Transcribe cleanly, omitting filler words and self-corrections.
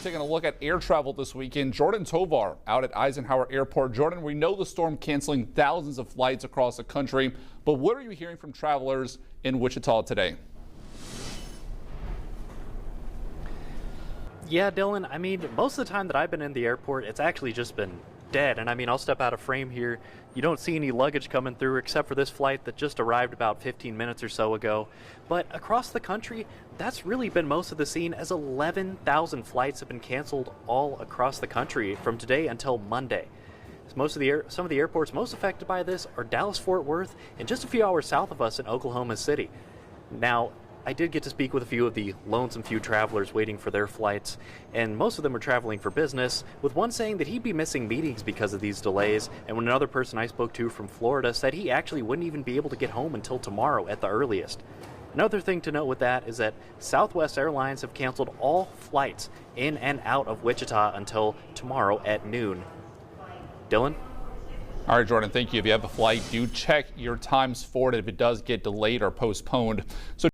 Taking a look at air travel this weekend, Jordan Tovar out at Eisenhower Airport. Jordan, we know the storm canceling thousands of flights across the country, but what are you hearing from travelers in Wichita today? Yeah, Dylan, I mean, most of the time that I've been in the airport, it's actually just been dead. And I mean, I'll step out of frame here. You don't see any luggage coming through except for this flight that just arrived about 15 minutes or so ago. But across the country, that's really been most of the scene, as 11,000 flights have been canceled all across the country from today until Monday. Some of the airports most affected by this are Dallas-Fort Worth and just a few hours south of us in Oklahoma City. Now, I did get to speak with a few of the lonesome few travelers waiting for their flights, and most of them are traveling for business, with one saying that he'd be missing meetings because of these delays, and when another person I spoke to from Florida said he actually wouldn't even be able to get home until tomorrow at the earliest. Another thing to note with that is that Southwest Airlines have canceled all flights in and out of Wichita until tomorrow at noon. Dylan? All right, Jordan, thank you. If you have a flight, do check your times for it if it does get delayed or postponed. So